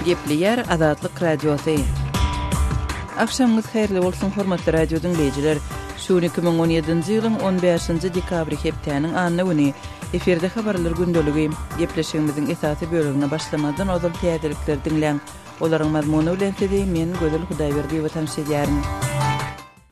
Gepleyer Azatlyk Radiosu. Akşamınız hayırlı bolsun hormatly radio dinleyijiler. Şu 2017-nji ýylyň 15-nji dekabry hepdeniň anyny güni eferde habarlar gündöligi gepleşigimiziň esasy bölümine başlamadan ozal täzelikler dinleň. Olaryň mazmuny bilen men Gözel Hudaýberdi tanış edýärin.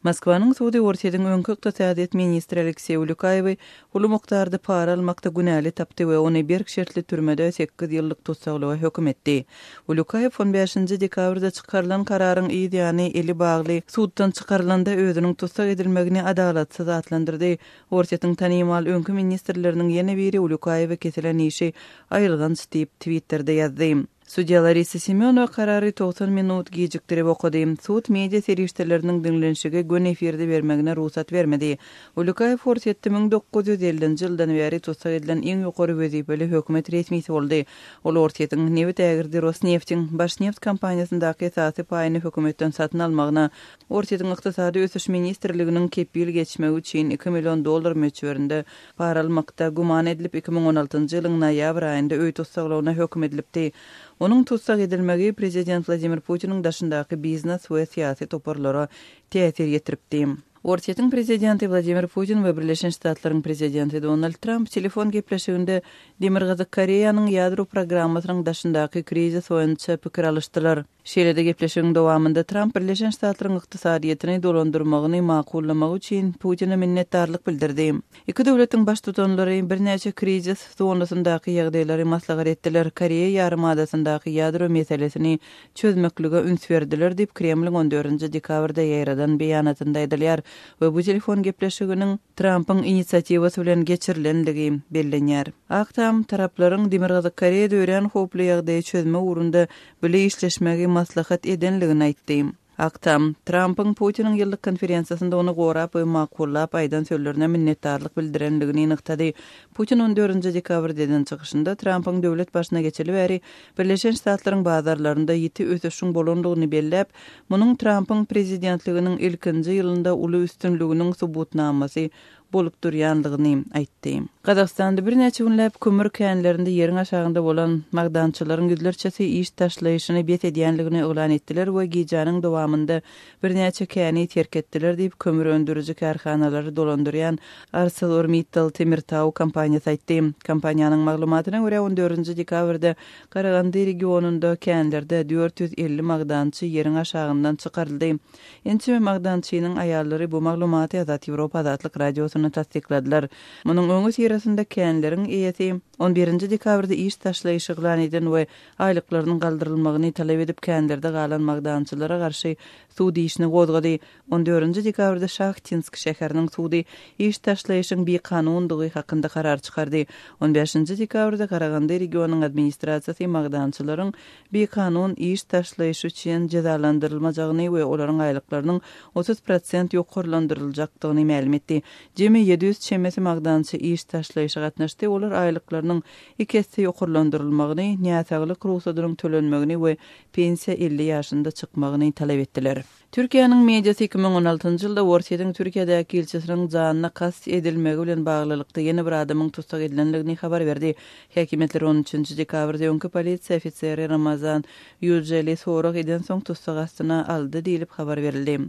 Moskwanyň Suudi Ortaýadyň öňkü ykdysadyýat ministri Aleksey Ulyukaýew uly mukdarda para almakda günäli tapdy we ony bir şertli türmede 8 ýyllyk tutsaglyga hökm etdi. Ulyukaýew 15-nji dekabrda çykarylan kararyň ýa-ni eli bagly suuddan çykarylanda özüniň tutsag edilmegini adalatsyz atlandyrdy. Ortaýatyň tanymal öňkü ministrleriniň ýene biri Ulyukaýew kesilen işi aýrylgan diýip Twitter'de ýazdy. Судья Лариса Семенова karary 90 minut gecikdirip okudy. Suud media serişdeleriniň dinlenişige gün eferde bermegine ruhsat bermedi. Ulyukaýew Ortaýatda 1950-nji ýyldan beri tutsag edilen iň ýokary wezipeli hökümet resmisi boldy. Ol Ortaýatyň Newit ägirdi Rosneft'in Başneft kompaniýasyndaky esasy paýyny hökümetden satyn almagyna Ortaýatyň ykdysady ösüş ministrliginiň kepil geçmegi üçin $2 million möçberinde para almakda guman edilip 2016-njy ýylyň noýabr aýynda öý tutsaglaryna hökm edilipdi. Onun tutsag edilmegi Prezident Vladimir Putin'in daşındaky biznes we siýasy toparlara täsir ýetiripdi. Ortaýatyň prezidenti Vladimir Putin we Birleşen Ştatlaryň prezidenti Donald Trump telefon gepleşiginde Demirgazyk Koreýanyň ýadro programmasynyň daşyndaky krizis boýunça pikir alışdylar. Şeýlede gepleşigiň dowamında Trump Birleşen Ştatlaryň ykdysadyýatyny dolandyrmagyny makullamak üçin Putin'e minnetdarlyk bildirdi. Iki döwletiň baş tutanlary bir näçe krizis zonasyndaky ýagdaýlary maslahat etdiler. Koreýa ýarymadasyny ýadro meselesini çözmeklige üns berdiler diýip Kremliň 14-nji dekabrda ýaýradan beýanatynda aýdylýar we bu telefon gepleşiginiň Trump'yň initsiatywasy bilen geçirilenligi bellenýär. Aktam taraplaryň Demirgazyk Koreýada ören hoply ýagdaýy çözme urunda bile işleşmegi maslahat edenligini aýtdy. Aktam Trump'yň Putin'in ýyllyk konferensiýasynda ony gorap we makullap aýdan sözlerine minnetdarlyk bildirenligini nyktady. Putin 14-nji dekabrda eden çykyşynda Trump'yň döwlet başyna geçeli bäri Birleşen Ştatlaryň bazarlarynda ýiti ösüşiň bolandygyny bellep, munyň Trump'yň prezidentliginiň ilkinji ýylynda uly üstünliginiň subutnamasy bolup durýanlygyny aýtdy. Gazakstanda bir näçe günläp kömür känlerinde ýeriň aşagynda bolan magdançylaryň ýüzlerçesi iş taşlaýyşyny bet edýänligini oglan etdiler we gijanyň dowamında bir näçe käni terk etdiler diýip kömür öndürüji karhanalary dolandyrýan ArcelorMittal Temirtau kompaniýasy aýtdy. Kompaniýanyň maglumatyna görä 14-nji dekabrda Garagandy regionunda känlerde 450 magdançy ýeriň aşagyndan çykaryldy. Ençe magdançynyň aýallary bu maglumaty Azat Ýewropa Azatlyk radiosyna tasdikladylar. Munyň öňü sirasynda känleriň eýesi 11-nji dekabrda iş taşlaýyşy glan eden we aýlyklarynyň galdyrylmagyny talap edip känlerde galan magdançylara garşy suudi işini gozgady. 14-nji dekabrda Şahtinsk şäheriniň suudi iş taşlaýyşyň bir kanundygy hakynda karar çykardy. 15-nji dekabrda Garagandy regionynyň administrasiýasy magdançylaryň bir kanun iş taşlaýyşy üçin jazalandyrylmajagyny we olaryň aýlyklarynyň 30% ýokarlandyryljakdygyny ma'lum etdi. Jemi 700 çemesi magdançy iş taşlaýyşy gatnaşdy. Olar aýlyklarynyň 2 hesse ýokarlandyrylmagyny, näçeglik ruhsatynyň tölenmegini we pensiýa 50 ýaşynda çykmagyny talap etdiler. Türkiýanyň mediasy 2016-njy ýylda Ortaýatyň Türkiýedäki elçisiniň janyna kast edilmegi bilen baglylykda ýene bir adamyň tutsag edilenligini habar berdi. Häkimetler 13-nji dekabrda öňkü polisiýa ofiseri Ramazan Ýurjeli sorak eden soň tutsag astyna aldy diýilip habar berildi.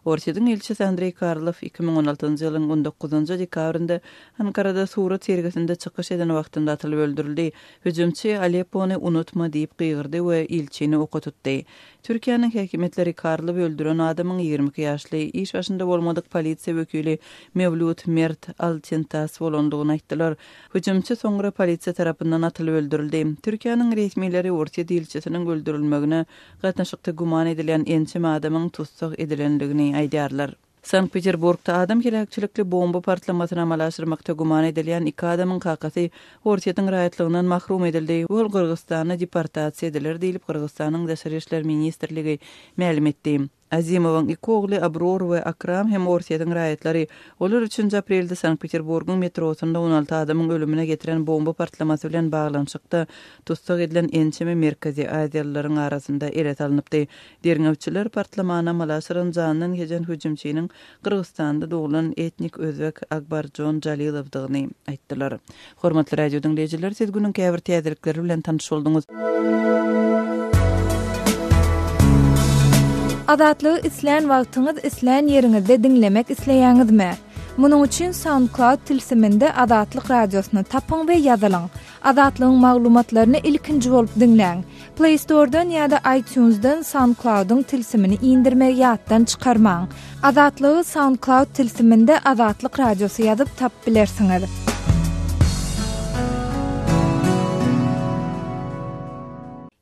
Ortaýatyň elçisi Andrei Karlov 2016-njy ýylyň 19-njy dekabrynda Ankarada surat sergisinde çykyş eden wagtynda atylyp öldürildi. Hüjümçi Aleppony unutma diýip gygyrdy we ilçini okutdy. Türkiýanyň häkimetleri Karlov öldüren adamyň 22 ýaşly iş başynda bolmadyk polisiýa wekili Mevlut Mert Altentas bolandygyny aýtdylar. Hüjümçi soňra polisiýa tarapyndan atylyp öldürildi. Türkiýanyň resmileri Ortaýa elçisiniň öldürilmegine gatnaşykda guman edilen ençe adamyň tutsag edilenligini aýdýarlar. Sankt-Peterburgda adam kelekçilikli bomba partlamasyny amalaşdyrmakda guman edilen 2 adamyň kakasy Ortaýatyň raýatlygyndan mahrum edildi. Ol Gürgistana deportasiýa edilir diýilip Gürgistanyň Daşary işler ministrligi ma'lum etdi. Azimowyň iki ogly Abror we Akram hem Ortaýatyň raýatlary olar 3 aprelde Sankt-Peterburgyň metrosunda 16 adamyň ölümine getiren bomba partlamasy bilen baglanyşykda tutsag edilen ençeme Merkezi Aziýalylaryň arasynda elet alınıpdy. Derňewçiler partlamana amalaşdyran janyň hejen hüjümçiniň Gürgistanda doglan etnik özbek Akbarjon Jalilowdygyny aýtdylar. Hormatly radio dinleýijiler, siz günüň käbir täzelikleri bilen tanyş boldunuz. Azatlygy isleýän wagtyňyz isleýän ýeriňizde dinlemek isleýäňizmi? Munuň üçin SoundCloud tilsiminde Azatlyk radiosyny tapyň we ýazylyň. Azatlygyň maglumatlaryny ilkinji bolup dinleň. Play Store'dan ýa-da iTunes'dan SoundCloud'un tilsimini indirmek ýatdan çykarmaň. Azatlygy SoundCloud tilsiminde Azatlyk radiosy ýazyp tap bilersiňiz.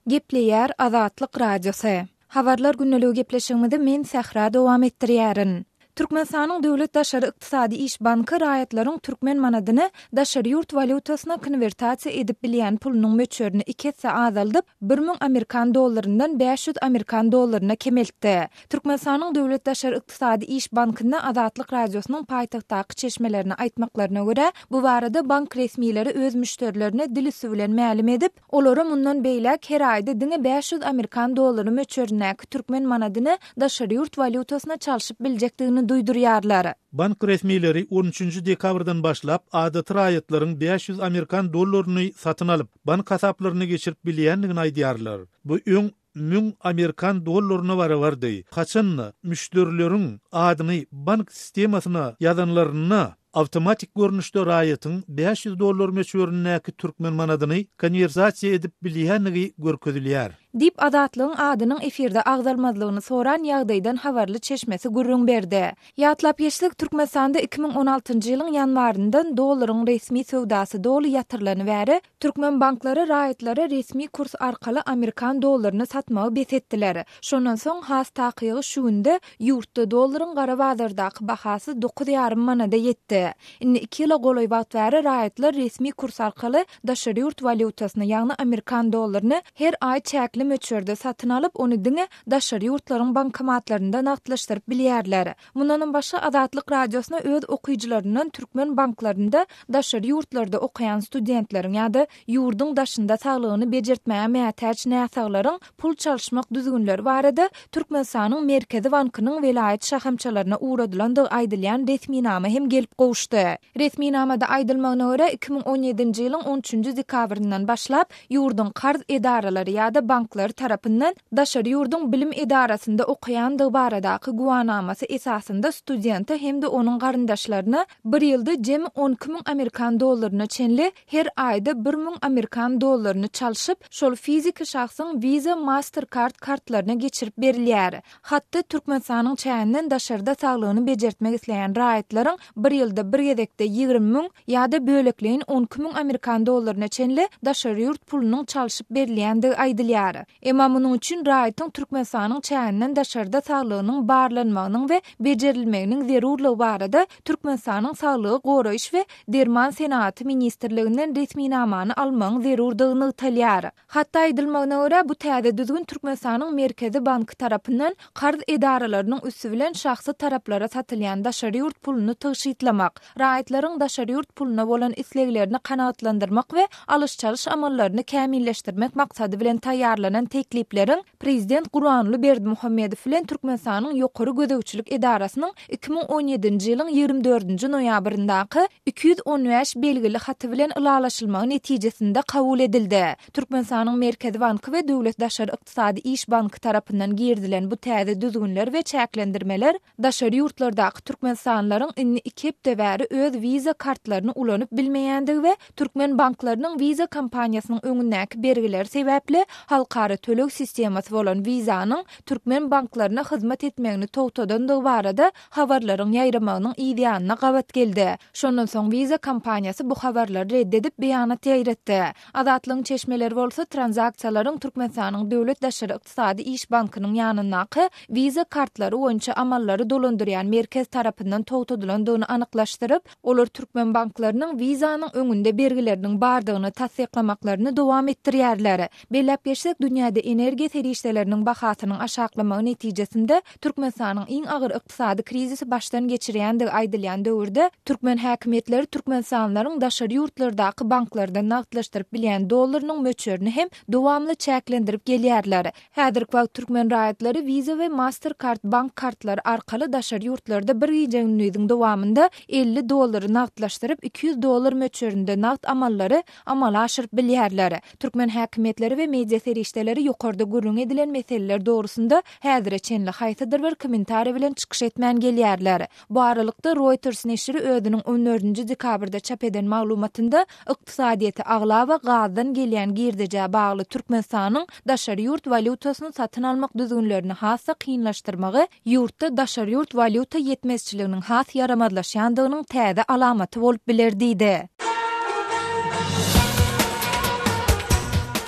Gepleýär Azatlyk radiosy. Habarlar günneligi gepleşigimizde men Sahra dowam etdirýärin. Türkmenistanyň Döwlet Daşary Ykdysady İş Banky raýatlaryň türkmen manadyny daşary ýurt walutasyna konwertasiýa edip bilýän pulunyň möçürini 2 hisse azaldyp 1000 Amerikan dollaryndan 500 Amerikan dollaryna kemeltdi. Türkmenistanyň Döwlet Daşary Ykdysady İş Bankyna Azatlyk radiosynyň paýtagtdaky çeşmelerini aýtmaklaryna görä, bu barada bank resmiýleri öz müşterilerine dili bilen mälim edip, olara mundan beýlek her aýda diňe 500 Amerikan dollary möçürinäki türkmen manadyny daşary ýurt walutasyna çalşyp biljekdigini duýdurýarlar. Bank resmiýleri 13 dekabrdan başlap adaty raýatlaryň 500 Amerikan dollaryny satyn alyp bank hasaplaryna geçirip bilýändigini aýdýarlar. Bu öň 1000 Amerikan dollaryna barabardy. Kaçanna müşterileriň adyny bank sistemasyna ýazanlaryna awtomatik görnüşde raýatyň 500 dollar möçürinäki türkmen manadyny konwertasiýa edip bilýändigi görkezilýär. Dip Azatlygyň adynyň efirde agzalmazlygyny soran ýagdaýdan habarly çeşmesi gürrüň berdi. Ýatlap ýeşlik Türkmenistanda 2016-njy ýylyň ýanwaryndan dollaryň resmi sowdasy doly ýatyrlany bäri türkmen banklary raýatlara resmi kurs arkaly Amerikan dollaryny satmagy besetdiler. Şondan soň has takygy şu günde ýurtda dollaryň gara bazardaky bahasy 9,5 manada ýetdi. Indi 2 ýyla golaý wagt bäri raýatlar resmi kurs arkaly daşary ýurt walutasyny ýagny Amerikan dollaryny her aý çäkli möçürde satyn alyp ony diňe daşary ýurtlaryň bankomatlarynda naqdlaşdyryp bilýärler. Mundan başga Azatlyk radiosyna öz okuyjylaryndan türkmen banklarynda daşary ýurtlarda okuyan studentleriň ýa-da ýurduň daşynda saglygyny bejertmäge mätäç näsaglaryň pul çalşmak düzgünleri barada Türkmenistanyň Merkezi Bankynyň velayet şahamçalaryna uğradylandygy aýdylýan resmiýnama hem gelip gowuşdy. Resmiýnamada aýdylmagyna görä 2017-nji ýylyň 13 dekabryndan başlap ýurduň karz edaralary ýa-da banklar tarapyndan daşary ýurdun bilim edarasynda okuyandygy baradaky guwanamasy esasynda studenta hem de onuň garyndaşlaryna bir ýylda jemi 12.000 Amerikan dollaryna çenli her aýda 1.000 Amerikan dollaryny çalşyp şol fiziki şahsyň Visa Mastercard kartlaryna geçirip berilýär. Hatda Türkmenistanyň çäğinden daşarda saglygyny bejertmek isleýän raýatlaryň bir ýylda bir gezekde 20.000 ýa-da bölekleýin 12.000 Amerikan dollaryna çenli daşary ýurt pulunyň çalşyp berilýändigi aýdylýar. Emma munuň üçin raýatyň Türkmenistanyň çäğinden daşarda saglygynyň barlanmagynyň we bejerilmeginiň zerurlygy barada Türkmenistanyň Saglygy goraýyş we derman senaty ministrliginden resmiýnamany almagyň zerurdygyny ýatlýar. Hatda aýdylmagyna görä bu täze düzgün Türkmenistanyň Merkezi Banky tarapyndan karz edaralarynyň üstü bilen şahsy taraplara satylýan daşary ýurt puluny tygyşytlamak, raýatlaryň daşary ýurt puluna bolan isleglerini kanaatlandyrmak we alış-çalış amallaryny kämilleşdirmek maksady bilen taýýarlanan tekliplerin Prezident Gurbanly Berdimuhammedow bilen Türkmenistanyň ýokary gözegçilik edarasynyň 2017-nji ýylyň 24-nji noýabryndaky 215 belgili haty bilen ulalaşylmagy netijesinde kabul edildi. Türkmenistanyň Merkezi Banky we Döwlet Daşary Ykdysady İş Banky tarapyndan girdilen bu täze düzgünler we çäklendirmeler daşary ýurtlardaky türkmenistanlaryň inni 2 hepde bäri öz Visa kartlaryny ulanyp bilmeýändigi we türkmen banklarynyň Visa kampaniýasynyň öňündäki bergileri sebäpli halkara tölek sistemasy bolan Visanyň türkmen banklaryna hyzmat etmegini togtadandygy barada habarlaryň ýaýramagynyň ideýanyna gabat geldi. Şondan soň Visa kampaniýasy bu habarlary reddedip beýanat ýaýratdy. Azatlygyň çeşmeleri bolsa transaksiýalaryň Türkmenistanyň Döwlet Daşary Ykdysady İş Bankynyň ýanynaky Visa kartlary boýunça amallary dolandyrýan merkez tarapyndan togtadylandygyny anyklaşdyryp, olar türkmen banklarynyň Visanyň öňünde bergileriniň bardygyny tasdiklamaklarını dowam etdirýärler. Bellap geçsek dünýäde energiýa serişdeleriniň bahasynyň aşaklamagy netijesinde Türkmenistanyň iň agyr ykdysady krizisi başdan geçirýändigi aýdylýan döwürde türkmen häkimetleri türkmenistanlaryň daşary ýurtlardaky banklardan naqdlaşdyryp bilýän dollarynyň möçürini hem dowamly çäklendirip gelýärler. Häzirki wagt türkmen raýatlary Visa we Mastercard bank kartlary arkaly daşary ýurtlarda bir gece günüň dowamında 50 dollary naqdlaşdyryp 200 dollar möçürinde naqd amallary amala aşyryp bilýärler. Türkmen häkimetleri we media serişde meseleleri ýokarda gurrun edilen meseleler doğrusunda häzire çenli haýsydyr bir kommentari bilen çykyş etmän gelýärler. Bu aralykda Reuters neşri özüniň 14-nji dekabrda çap eden maglumatynda ykdysadyety agla we gazdan gelýän girdeje bagly Türkmenistanyň daşary ýurt valutasyny satyn almak düzgünlerini hassa kynlaşdyrmagy ýurtda daşary ýurt valuta yetmezçiliginiň has yaramadlaşýandygynyň täze alamaty bolup bilerdi.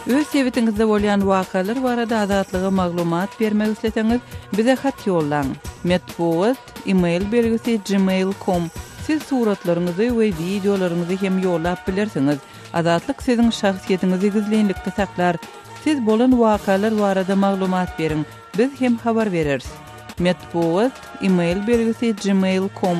Öz sebitingizde bolýan wakalar barada azatlyga maglumat bermek isleseňiz bize hat ýollaň. Metbuat email bergisi gmail.com. Siz suratlaryňyzy we videolaryňyzy hem ýollap bilersiňiz. Azatlyk siziň şahsiýetiňizi gizlenlikde saklar. Siz bolan wakalar barada maglumat beriň. Biz hem habar bereriz. Metbuat email bergisi gmail.com.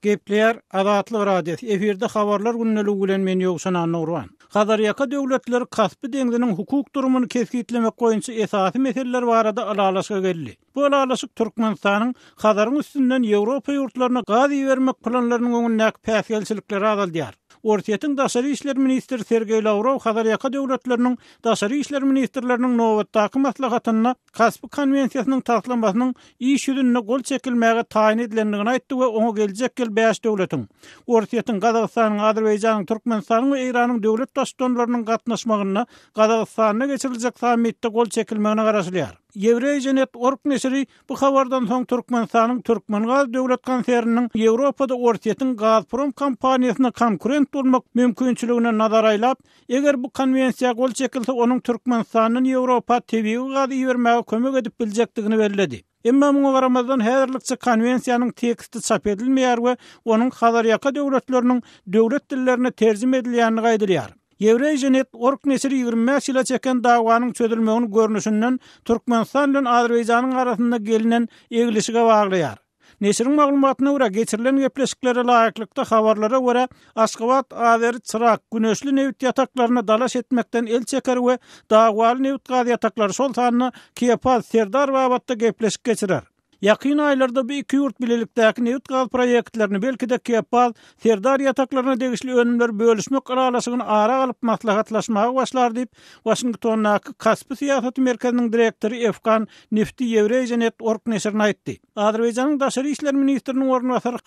Gepler Azatlyk radiosu efirde habarlar günneligi bilen men ýogşan Nurwan. Hazaryaka döwletleri kasby deňdiniň hukuk durumyny kesgitlemek goýunça esasy meseleler barada alalaşyga geldi. Bu alalaşyk Türkmenistanyň Hazaryň üstünden Ýewropa ýurtlaryna gaz bermek planlarynyň öňündäki päsgelçilikleri azaldýar. Ortiýetiň daşary işler ministri Sergey Lavrov Hazaryaka döwletleriniň daşary işler ministrleriniň nowatdaky maslahatyna Kasby konwensiýasynyň taslanmasynyň iş ýüzüne gol çekilmäge taýin edilendigini aýtdy we oňa geljek 5 döwletiň Ortiýetiň Gazagystanyň, Azerbaýjanyň, Türkmenistanyň we Iranyň döwlet başçylarynyň gatnaşmagyna Gazagystana geçiriljek sammitde gol çekilmegine garaşylýar. Ýewreýje.org neşri bu habardan soň Türkmenistanyň Türkmengaz döwlet konserniň Ýewropada Ortiýetiň Gazprom kompaniýasyna konkurent bolmak mümkinçiligine nazar aýlap, eger bu konwensiýa gol çekilse onuň Türkmenistanyň Ýewropa tebii gaz bermäge kömek edip biljekdigini bellädi. Emma muňa garamazdan häzirlikçe konwensiýanyň teksti çap edilmeýär we onuň Hazaryaka döwletleriniň döwlet dillerine terjime edilýänini gaýdylýar. Ýewreýje.org neşri 25 ýyla çeken dawanyň çözülmegini görnüşinden Türkmenistan bilen Azerbaýjanyň arasynda gelinen egilişige baglaýar. Neşriň maglumatyna görä geçirilen gepleşiklere laýyklykda habarlara görä Aşgabat, Azery, Çırak, Güneşli newit ýataklaryna dalaş etmekden el çeker we dawaly newit gaz ýataklary şol sanyna Kepaz, Serdar babatda gepleşik geçirer. Ýakyn aýlarda bu iki ýurt bilelikdäki newit gaz proýektlerini belki-de Kepaz, Serdar ýataklaryna degişli önümler bölüşmek aralaşygyny ara alyp maslahatlaşmagy başlar diýip Washingtondaky Kasby siýasat merkeziniň direktori Efkan Nefti Ýewreýje.org neşrine aýtdy. Azerbaýjanyň daşary işler ministriniň ornbasary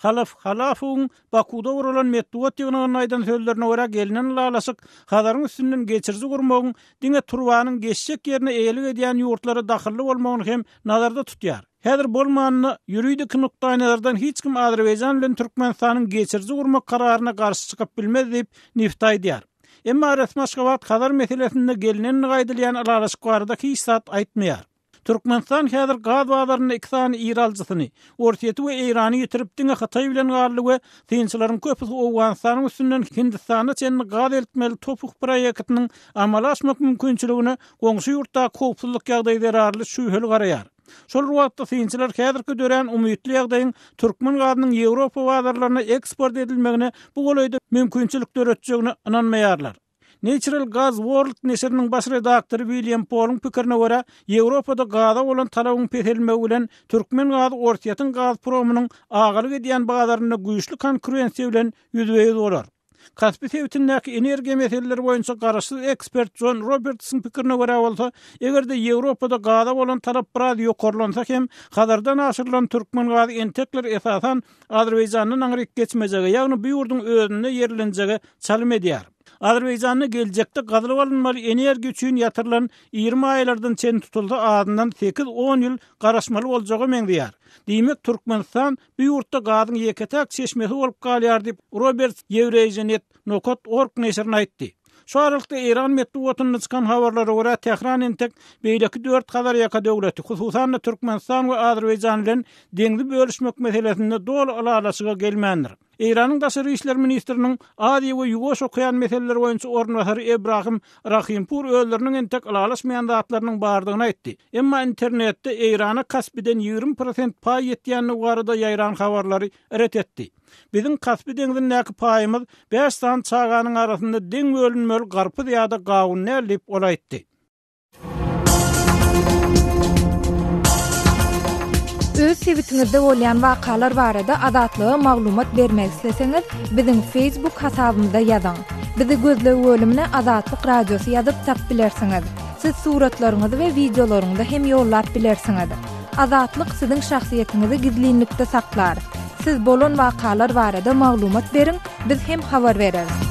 Halafowyň Bakuda urulan metbuat ýygynyň aýdan sözlerine görä gelinen alalaşyk Hazaryň üstünden geçirji gurmagyň diňe Turwanyň geçjek ýerine eýelik edýän ýurtlara dahilli bolmagyny hem nazarda tutýar. Häzir bolmanyny ýuridik nukdaýlardan hiç kim Azerbaýjan bilen Türkmenistanyň geçirji gurmak kararyna garşy çykyp bilmez diýip Neft aýdýar. Emma resmi Aşgabat Hazar meselesinde gelinen gaýdylýan alalaşyk barada hiç zat aýtmaýar. Türkmenistan häzir gaz bazaryny iki sany ýeralçysyny, Ortiýeti we Irany ýitirip diňe Hataý bilen garly we tynçylaryň köpüsi Owganistanyň üstünden Hindistana çenli gaz eltmeli topuk proýektiniň amala aşmak mümkinçiligine goňşy ýurtda howpsuzlyk ýagdaýlary arly şüýheli garaýar. Şol wagtda tynçylar häzirki dören umytly ýagdaýyň Türkmen gazynyň Ýewropa bazarlaryna eksport edilmegine bu golaýda mümkinçilik döretjegine inanmaýarlar. Natural Gas World neşriniň baş redaktory William Paul'un pikirine görä, Ýewropada gaza bolan talabyň peselmegi bilen Türkmen gazy Ortiýetiň Gazpromynyň agalyk edýän bazaryna güýçli konkurensiýa bilen ýüzbeýiz bolar. Kasby sebitindäki energiýa meseleleri boýunça garaşsyz ekspert John Robertson pikirine görä bolsa, egerde Ýewropada gaza bolan talap biraz ýokarlansa hem Hazardan aşyrylan Türkmen gazy entekler esasan Azerbaýjanyň aňryk geçmejegi, ýagny bu ýurdun özüne ýerlenjegi çalym edýär. Azerbaýjanyň geljekde gazylyp alınmaly energiýa üçin ýatyrylan 20 aýlardan çen tutuldy, adyndan 8-10 ýyl garaşmaly boljagy meňdýär. Diýmek Türkmenistan bu ýurtda gazyň ýeketäk çeşmesi bolup galýar diýip Robert Ýewreýje.org neşrine aýtdy. Şu aralykda Iran metbuatynyň çykan habarlara görä Tehran entek beýleki 4 Hazaryaka döwleti, hususan Türkmenistan we Azerbaýjan bilen deňzi bölüşmek meselesinde dol alalaşyga gelmändir. Iranyň daşary işler ministriniň ady we ýugoş okuyan meseleler boýunça ornbasary Ebrahim Rahimpour özleriniň entek alalaşmaýan zatlarynyň bardygyny aýtdy. Emma internetde Irana Kaspyden 20% paý ýetýänligi barada ýaýran habarlary ret etdi. Biziň Kaspy deňdindäki paýymyz 5 san çaganyň arasynda deň bölünmeli garpy ýa-da gawun nädip olaýtdy. Öz sebitingizde bolýan wakalar barada azatlyga maglumat bermek isleseňiz, biziň Facebook hasabymyzda ýazyň. Bizi gözlegi bölümüne Azatlyk Radiosu ýazyp tap bilersiňiz. Siz suratlaryňyzy we videolaryňyzy hem ýollap bilersiňiz. Azatlyk siziň şahsiýetinizi gizlinlikde saklar. Siz bolan wakalar barada maglumat beriň, biz hem habar bereriz.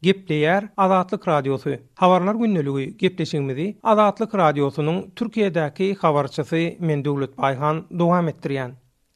Gepleýär Azatlyk Radiosu. Habarlar günneligi gepleşigimizi Azatlyk Radiosunyň Türkiýedäki habarçysy Mendewlet Baýhan dowam etdirýän.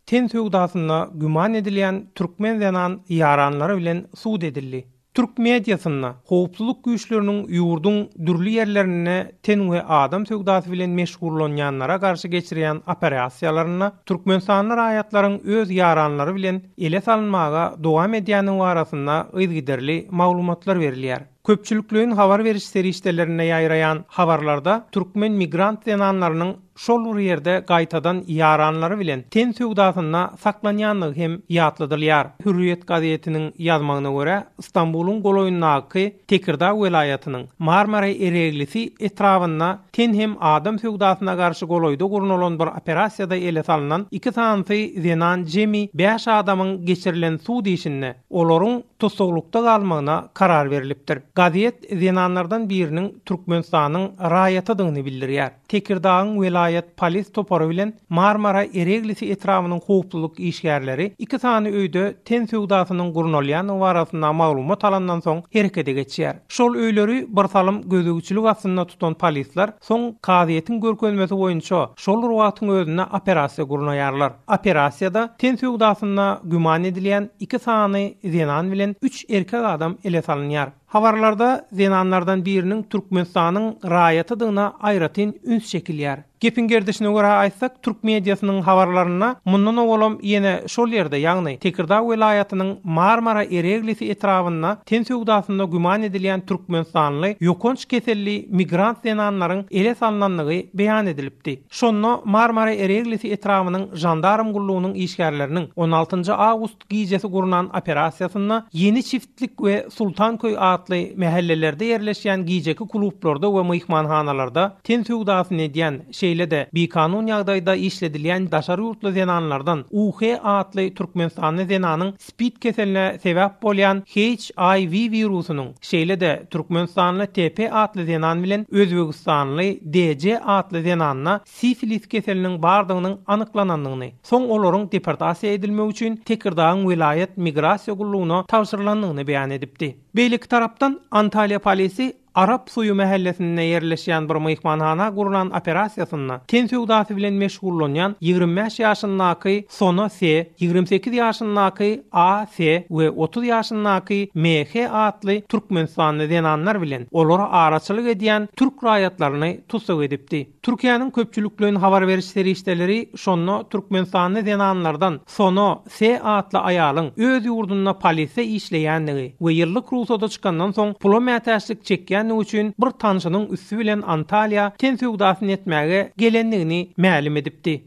Ten söwdasynda güman edilýän türkmen zanan ýaranlary bilen suud edildi. Türk mediasynda howpsuzlyk güýçleriniň ýurdun dürli ýerlerine ten we adam söwdasy bilen meşgullanýanlara garşy geçirýän operasiýalaryna Türkmenistanyň raýatlaryň öz ýaranlary bilen ele salynmaga dowam edýäniň barasynda ýygyderli maglumatlar berilýär. Köpçülüklüğün habar veriş serişdelerine yayrayan habarlarda Türkmen migrant zenanlarının şol bir yerde gaytadan yaranları bilen ten söwdasyna saklanýanlygy hem ýatladylýar. Hürriyet gazetiniň ýazmagyna görä İstanbul'un goloýundaky Tekirdağ welaýatynyň Marmara ereglisi etrafynda ten hem adam söwdasyna garşy goloýda gurnulan bir operasiýada ele salynan 2 santy zenan jemi 5 adamyň geçirilen suud işinde olaryň tutsaglykda galmagyna karar berilipdir. Gazet zenanlardan biriniň Türkmenistanyň raýatydygyny bildirýär. Tekirdağyň vilayet polis toporu bilen Marmara ereglisi etrafynyň howpsuzlyk işgärleri 2 sany öýde ten söwdasynyň gurnolýany barasynda maglumat alandan soň herekete geçýär. Şol öýleri bir salym gözegçilik astynda tutan polisler soň gazetin görkezmesi boýunça şol wagtyň özüne operasiýa gurnaýarlar. Operasiýada ten söwdasyna güman edilýän 2 sany zenan bilen 3 erkek adam ele salynýar. Habarlarda zenanlardan biriniň Türkmenistanyň raýatydygyna aýratyn üns çekilýär. Gepin gerdişine görä aýtsak, Türk mediasynyň habarlaryna mundan owalam ýene şol ýerde, ýagny Tekirdağ welaýatynyň Marmara ereglisi etrafynda ten söwdasynda güman edilýän Türkmenistanly ýokunç keselli migrant zenanlaryň ele salynanlygy beýan edilipdi. Şonda Marmara ereglisi etrafynyň jandarm gullugynyň işgärleriniň 16 awgust gijesi gurunan operasiýasyna Yeni Çiftlik we Sultanköy adly mahallelerde yerleşýän gijeki klublarda we myhmanhanalarda ten söwdasyny edýän de bir kanun ýagdaýda işledilýän daşary ýurtly zenanlardan UH adly Türkmenistanyň zenanyň spid keseline sebäp bolýan HIV virusynyň şeýle de Türkmenistanyň TP adly zenan bilen Özbegistanly DC adly zenanyna sifilis keseliniň bardygynyň anyklananlygyny soň olaryň deportasiýa edilmek üçin Tekirdağ vilayet migrasiýa gullugyna tapşyrylanlygyny beýan edipdi. Beýlik tarapdan Antalya polisi Arap suyu mahallesinde yerleşen bir myhmanhana gurulan operasiýasyna ten söwdasy bilen meşgullanýan 25 ýaşyndaky Sona S, 28 ýaşyndaky A S we 30 ýaşyndaky MH adly Türkmenistanyň zenanlar bilen olara araçylyk edýän türk raýatlaryny tutsak edipdi. Türkiýanyň köpçülüklüğün habar veriş serişdeleri şonda Türkmenistanyň zenanlardan Sona S adly aýalyň öz ýurdunda polise işleýändigi we ýyllyk ruhsata çykandan soň pulamatyşlyk çekýän üçin bir tanşynyň üstü bilen Antalya ten söwdasyny etmäge gelenligini ma'lum edipdi.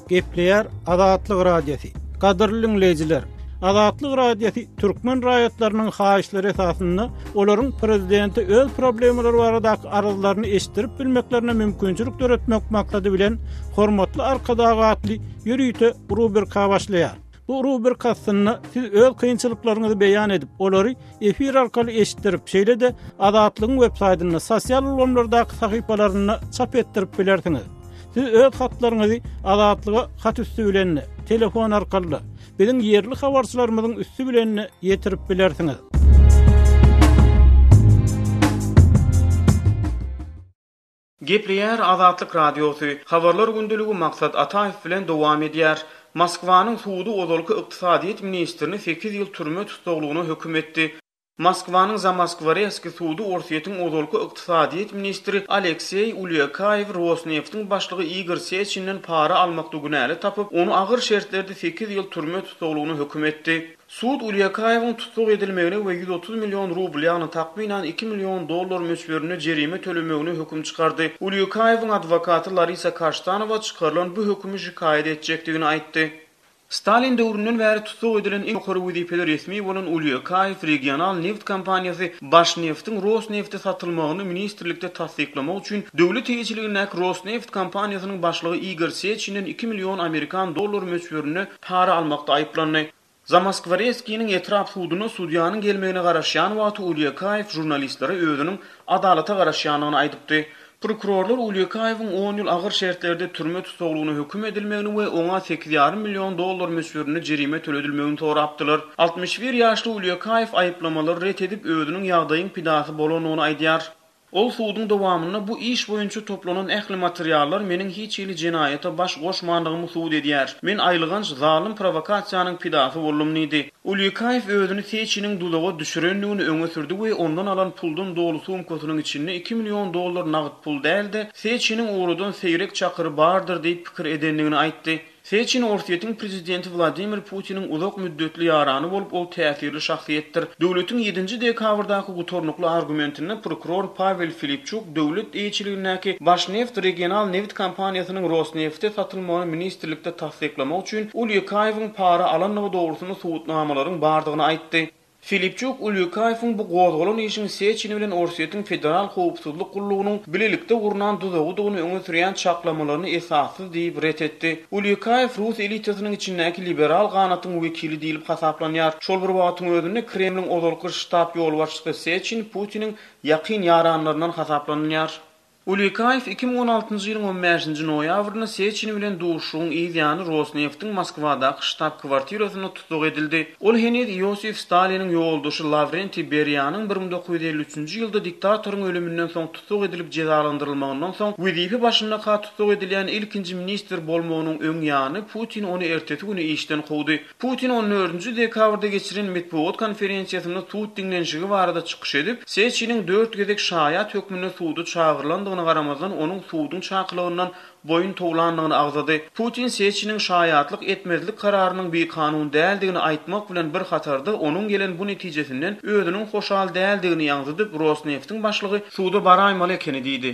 Gepleýär Azatlyk Radiosu. Gadyrly dinleýijiler, Azatlyk Radiosu türkmen raýatlarynyň haýyşlary esasynda olaryň prezidenti öz problemleri baradaky arzularyny eşdirip bilmeklerine mümkinçilik töretmek maksady bilen hormatly arkadagy atly ýürüýte rubrika başlaýar. Bu rubrikasynda siz öz kynçylyklaryňyzy beýan edip, olary efir arkaly eşitdirip, şeýle de Azatlygyň websaýtyna, sosial ulanlardaky sahypalaryna çap etdirip bilersiňiz. Siz öz hatlaryňyzy Azatlyga hat üstü bilen, telefon arkaly biziň ýerli habarçylarymyzyň üstü bilen ýetirip bilersiňiz. Gepleýär Azatlyk Radiosu. Habarlar gündeligi maksat Ataýew bilen dowam edýär. Moskwanyň suudy ozalky ykdysadyýet ministrini 8 ýyl türme tutsaglyguna hökm etdi. Moskwanyň Zamoskvareski suudy Orsiýetiň ozalky ykdysadyýet ministri Aleksey Ulyakayew Rosneft'in başlygy Igor Sechin'den para almakda günäli tapyp, onu agyr şertlerde 8 ýyl türme tutsaglyguna hökm etdi. Suud Ulyakayewiň tutsag edilmegine we 130 milyon rubl, ýagny takbilen $2 milyon möçberine jerime tölemegine hökm çykardy. Ulyakayewiň adwokaty Larisa Kaştanowa çykarylan bu hökümi şikayet etjekdigini aýtdy. Stalin döwründen bäri tutsak edilen iň ýokary wezipeli resmi bolan Ulyakayew regional neft kompaniýasy Başneftiň Rosneft'e satylmagyny ministrlikde tasdiklamak üçin döwlet eýçiligindäki Rosneft kompaniýasynyň başlygy Igor Sechin'in 2 milyon Amerikan dollar möçberini para almakda aýplandy. Zamaskvareskiň etrap sudyna sudýanyň gelmegine garaşýan wagty Ulyakayew jurnalistlere özüniň adalata garaşýanyny aýdypdy. Prokurorlar Ulyakayewiň 10 ýyl agyr şertlerde türme tutuklugyny hökm edilmegini we oňa 8,5 milyon dollar möçberini jerime töledilmegini sorapdylar. 61 ýaşly Ulyakayew aýyplamалary ret edip özüniň ýagdaýyň pidasy bolanyny aýdýar. Ol suwdyň dowamyna bu iş boýunça toplanan ähli materiallar meniň hiç ýyly jenayata baş goşmandygymy suwd edýär. Men aýlygans zalim provokasiýanyň pidasy boldum diýdi. Ulyakayew özüni Sechin'in dudaga düşürenligini öňe sürdi we ondan alan puldun dolu sumkasynyň içinde 2 milyon dollar nagyt pul däldi. Sechin'in uğrudan seýrek çakyry bardyr diýip pikir edenligini aýtdy. Sechin Orsiýetiň prezidenti Vladimir Putin'in uzak müddetli ýarany bolup ol täsirli şahsiýetdir. Döwletiň 7-nji dekabrdaky gutornukly argumentini prokuror Pavel Filipchuk döwlet eýçiligindäki Başneft regional neft kompaniýasynyň Rosneft'e satylmagyny ministrlikde tasdiklamak üçin Ulyakayewiň para alanlygy dogrusyny suwutnamalaryň bardygyny aýtdy. Filipchuk Ulyakayewiň bu gozgolan işin Sechin bilen Orsiýetiň federal howpsuzlyk gullugynyň bilelikde gurunan dudagyny öňe sürýän çaklamalaryny esassyz diýip ret etdi. Ulyakayew Rus elitasynyň içindäki liberal ganatyň wekili diýilip hasaplanýar. Şol bir wagtyň özünde Kremliň ozalky ştab ýolbaşçysy Sechin Putiniň ýakyn ýaranlaryndan hasaplanýar. Ulyakayew 2016-njy ýylyň 15-nji noýabrynda Sechin bilen duşugyň ýyly Rosneft'in Moskwadaky ştab kwartirasyna tutuk edildi. Ol henüz Iosif Stalin'in ýoldaşy Lavrenti Berianyň 1953-nji ýylda diktatoryň ölümünden soň tutuk edilip cezalandyrylmagyndan soň wezife başynda tutuk edilýän ilkinji ministr bolmagynyň öň ýany Putin ony ertesi güni işden gowdy. Putin 14-nji dekabrda geçiren medeniýet konferensiýasynda suwut diňlenşigi barada çykyş edip, Sechin'in 4 gezek şaýat hökmüne suwdy çağırlandygyny garamazdan onun suwdyň çakylygyndan boyun toglandygyny agzady. Putin Sechin'in şaýatlyk etmezlik kararynyň bir kanun däldigini aýtmak bilen bir hatarda onuň gelen bu netijesinden özüniň hoşal däldigini ýaňzydyp Rosneft'in başlygy suwda baraýmaly ekeni diýdi.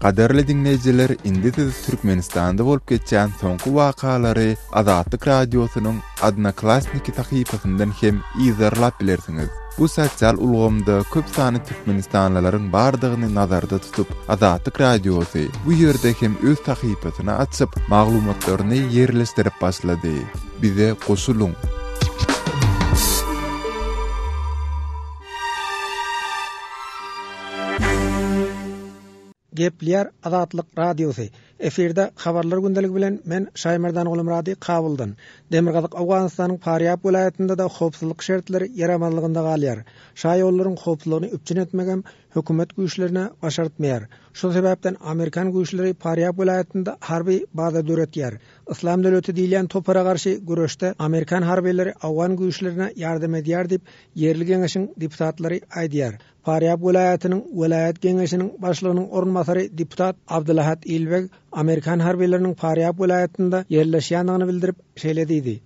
Qaderli dinleyijiler, indi siz Türkmenistanda bolup geçýän soňky wakalary Azatlyk radiosynyň Adnaklassniki sahypasyndan hem izlerlap bilersiňiz. Bu sosial ulgamda köp sany Türkmenistanlylaryň bardygyny nazarda tutup, Azatlyk radiosy bu ýerde hem öz sahypasyny açyp, maglumatlaryny ýerleşdirip başlady. Bize goşuluň. Gepler Azatlyk radiosu. Eferde habarlar gündelik bilen men Şaýmerdan Gulumrady kabuldan. Demirgazyk Awganystanyň Faryab welaýatynda da howpsuzlyk şertleri ýaramazlygynda galýar. Şaýollaryň howpsuzlygyny üpçün etmegem hökümet güýçlerine başartmaýar. Şu sebäpden Amerikan güýçleri Faryab welaýatynda harby baza döretýär. Islam döwleti diýilen topara garşy güreşde Amerikan harbyleri Awgan güýçlerine ýardam edýär diýip ýerli geňeşiň deputatlary aýdýar. Faryab welaýatynyň welaýat geňeşiniň başlygynyň orunmasary deputat Abdulahat Ilbek Amerikan harbylarynyň Faryab welaýatynda ýerleşýändigini bildirip şeýlediydi.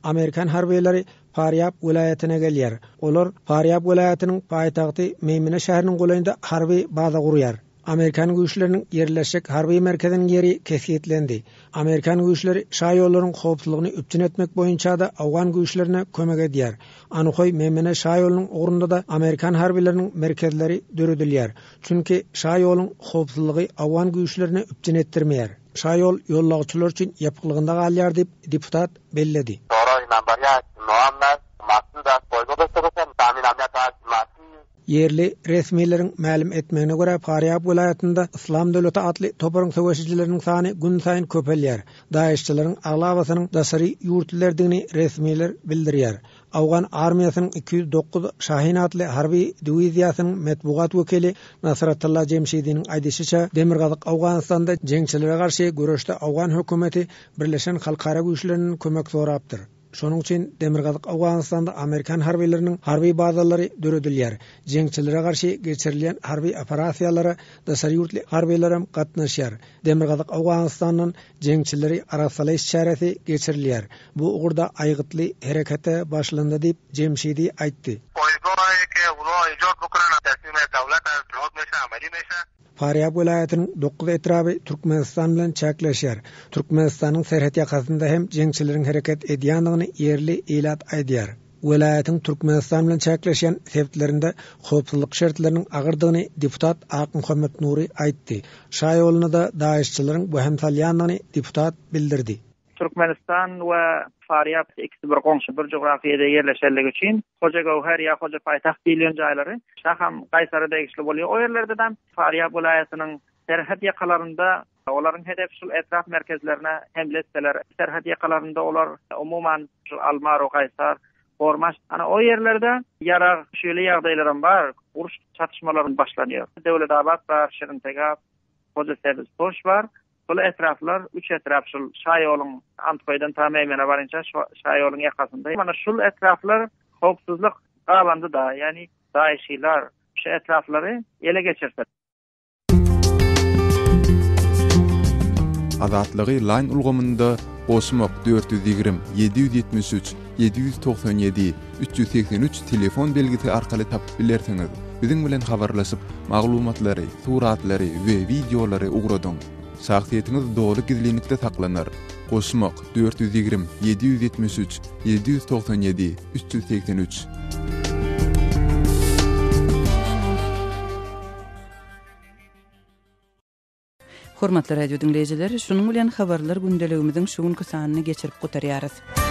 Amerikan harbyları Faryab welaýatyna gelýär. Olar Faryab welaýatynyň paýtagty Meýmine şäheriniň goýynda harby baza gurýar. Amerikan güýçleriniň ýerleşik harby merkeziniň ýeri kesgitlendi. Amerikan güýçleri şaýollaryň howpsuzlygyny üpçün etmek boýunça da Awgan güýçlerine kömek edýär. Anykoy Meýmine şaýolunyň ugrunda da Amerikan harbylarynyň merkezleri döredilýär. Çünki şaýolunyň howpsuzlygy Awgan güýçlerine üpçün etdirmeýär. Şaýol ýollagçylar üçin ýapyklygynda galýar diýip deputat belledi. Yerli resmiýetlerin ma'lum etmegine görä Faryab welaýatynda Islam döwleti atly toparyň söwüşçileriniň sany gün saýyn köpelýär. Daeşçilerin aglabasynyň daşary ýurtlardygyny resmiýetler bildirýär. Awgan armiýasynyň 209 Şahin atly harby diwiziýasynyň medbugat wekili Nasratullah Jemşidiň aýdysynça Demirgazyk Awganystanda jeňçilere garşy güreşde Awgan hökümeti Birleşen Halkara güýçleriniň kömek sorapdyr. Şonuň üçin Demirgazyk Awganistanda Amerikan harbiýleriniň harby bazalary döredilýär. Jeňçilere garşy geçirilen harby operasiýalary daşary ýurtly harbiýler hem gatnaşýar. Demirgazyk Awganistanyň jeňçileri arasynda işçäresi geçirilýär. Bu ugurda aýgytly herekete başlandy diýip Jemşidi aýtdy. Faryab welaýatynyň 9 etraby Türkmenistan bilen çäkleşýär. Türkmenistanyň serhat ýakasynda hem jeňçileriň hereket edýändigini ýerli elat aýdýar. Welaýatyň Türkmenistan bilen çäkleşýän sebeplerinde howpsuzlyk şertleriniň agyrdygyny deputat Akyn Muhammed Nuri aýtdy. Şaýoluny da daýyşçylaryň bu hem salýandygyny deputat bildirdi. Türkmenistan we Faryab ikisi bir goňşy bir jografiyada ýerleşenligi üçin Hoja Gowher ýa Hoja Paýtaxt diýilen jaýlary şaham Gaýsary degişli bolýar. O ýerlerde de Faryab welaýatynyň serhat ýakalarynda olaryň hedef şul etraf merkezlerine hemletseler. Serhat ýakalarynda olar umuman Almaro, Gaýsar, Hormaş. Ana o ýerlerde ýara şöyle ýagdaýlar bar. Uruş çatışmalary başlanýar. Döwletabad bar, Şirintegap, Hoja Sebez Toş bar. Bu etraflar, 3 etraf şul Şaýoluň Antkoýdan tamamen barınça Şaýoluň ýakasynda. Mana şul etraflar howpsuzlyk galandy da, ýani daýyşylar şu etraflary ele geçirse. Azatlygy line ulgamynda Osmok 420 773 797 383 telefon belgisi arkaly tapyp bilersiňiz. Biziň bilen habarlaşyp maglumatlary, suratlary we videolary ugradyň. Şahsiýetiniz dogry gizlilikde saklanır. Osmok 420 773 797 383. Hormatly radio dinleýijiler, şunuň bilen habarlar gündeligimiziň şu günkü sanyny geçirip gutarýarys.